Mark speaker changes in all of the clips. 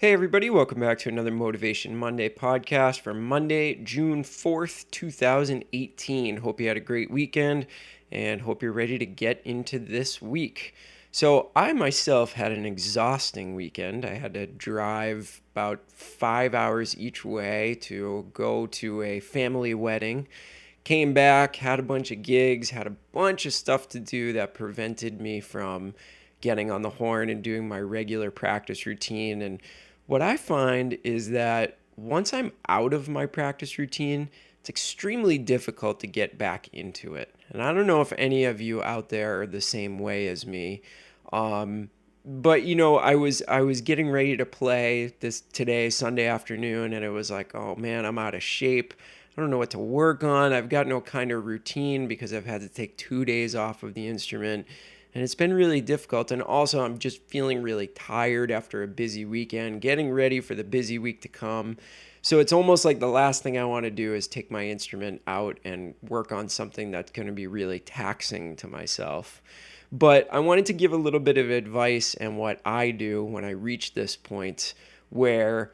Speaker 1: Hey, everybody, welcome back to another Motivation Monday podcast for Monday, June 4th, 2018. Hope you had a great weekend and hope you're ready to get into this week. So, I myself had an exhausting weekend. I had to drive about 5 hours each way to go to a family wedding. Came back, had a bunch of gigs, had a bunch of stuff to do that prevented me from getting on the horn and doing my regular practice routine. And what I find is that once I'm out of my practice routine, it's extremely difficult to get back into it. And I don't know if any of you out there are the same way as me. Um, but I was getting ready to play this today, Sunday afternoon, and it was like, oh man, I'm out of shape. I don't know what to work on. I've got no kind of routine because I've had to take 2 days off of the instrument. And it's been really difficult. And also, I'm just feeling really tired after a busy weekend, getting ready for the busy week to come. So it's almost like the last thing I want to do is take my instrument out and work on something that's going to be really taxing to myself. But I wanted to give a little bit of advice and what I do when I reach this point where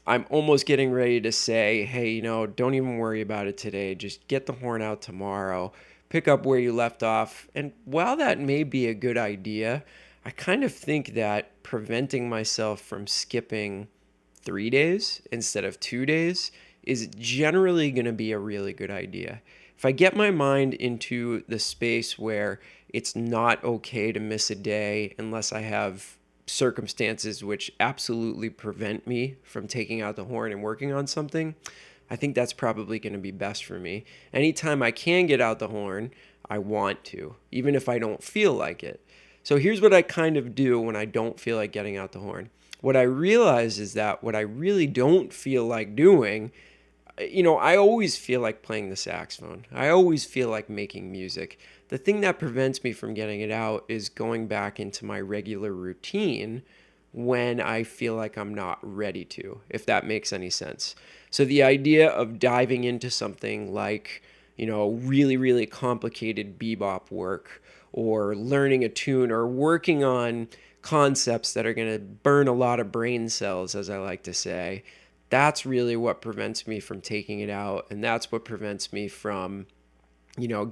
Speaker 1: I'm almost getting ready to say, hey, don't even worry about it today. Just get the horn out tomorrow, pick up where you left off. And while that may be a good idea, I kind of think that preventing myself from skipping 3 days instead of 2 days is generally going to be a really good idea. If I get my mind into the space where it's not okay to miss a day unless I have circumstances which absolutely prevent me from taking out the horn and working on something, I think that's probably going to be best for me. Anytime I can get out the horn, I want to, even if I don't feel like it. So here's what I kind of do when I don't feel like getting out the horn. What I realize is that what I really don't feel like doing, I always feel like playing the saxophone. I always feel like making music. The thing that prevents me from getting it out is going back into my regular routine when I feel like I'm not ready to, if that makes any sense. So the idea of diving into something like, really, really complicated bebop work or learning a tune or working on concepts that are going to burn a lot of brain cells, as I like to say, that's really what prevents me from taking it out. And that's what prevents me from,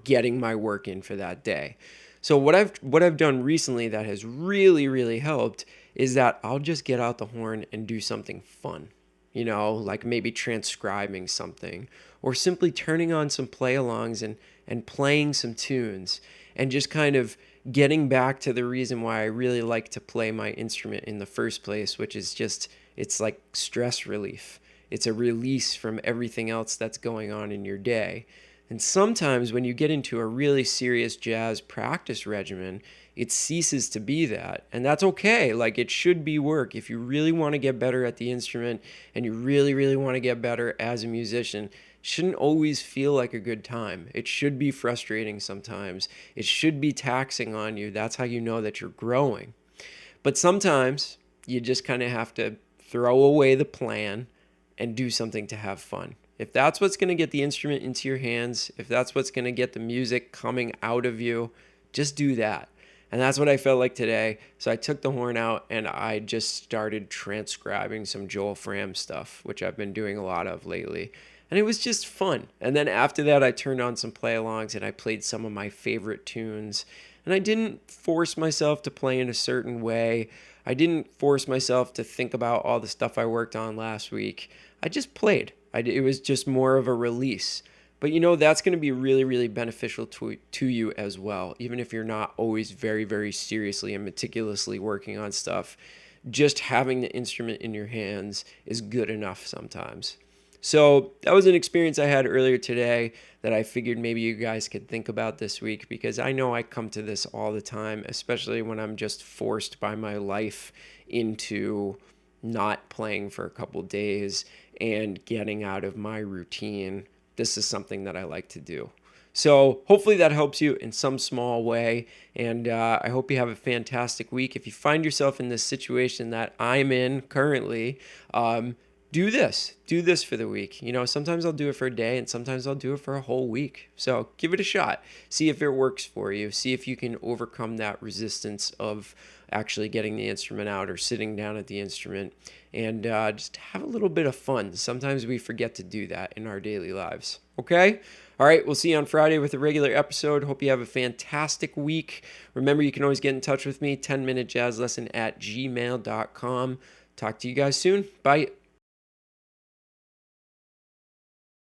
Speaker 1: getting my work in for that day. So what I've done recently that has really, really helped is that I'll just get out the horn and do something fun, like maybe transcribing something or simply turning on some play-alongs and playing some tunes and just kind of getting back to the reason why I really like to play my instrument in the first place, which is just, it's like stress relief. It's a release from everything else that's going on in your day. And sometimes when you get into a really serious jazz practice regimen, it ceases to be that. And that's okay. Like, it should be work. If you really want to get better at the instrument and you really, really want to get better as a musician, it shouldn't always feel like a good time. It should be frustrating sometimes. It should be taxing on you. That's how you know that you're growing. But sometimes you just kind of have to throw away the plan and do something to have fun. If that's what's going to get the instrument into your hands, if that's what's going to get the music coming out of you, just do that. And that's what I felt like today. So I took the horn out and I just started transcribing some Joel Fram stuff, which I've been doing a lot of lately. And it was just fun. And then after that, I turned on some play-alongs and I played some of my favorite tunes. And I didn't force myself to play in a certain way. I didn't force myself to think about all the stuff I worked on last week. I just played. It was just more of a release. But that's going to be really, really beneficial to you as well. Even if you're not always very, very seriously and meticulously working on stuff, just having the instrument in your hands is good enough sometimes. So that was an experience I had earlier today that I figured maybe you guys could think about this week, because I know I come to this all the time, especially when I'm just forced by my life into not playing for a couple days and getting out of my routine. This is something that I like to do. So hopefully that helps you in some small way. And I hope you have a fantastic week. If you find yourself in this situation that I'm in currently, do this for the week. Sometimes I'll do it for a day and sometimes I'll do it for a whole week. So give it a shot. See if it works for you. See if you can overcome that resistance of actually getting the instrument out or sitting down at the instrument, and just have a little bit of fun. Sometimes we forget to do that in our daily lives. Okay? All right, we'll see you on Friday with a regular episode. Hope you have a fantastic week. Remember, you can always get in touch with me, 10minutejazzlesson@gmail.com. Talk to you guys soon. Bye.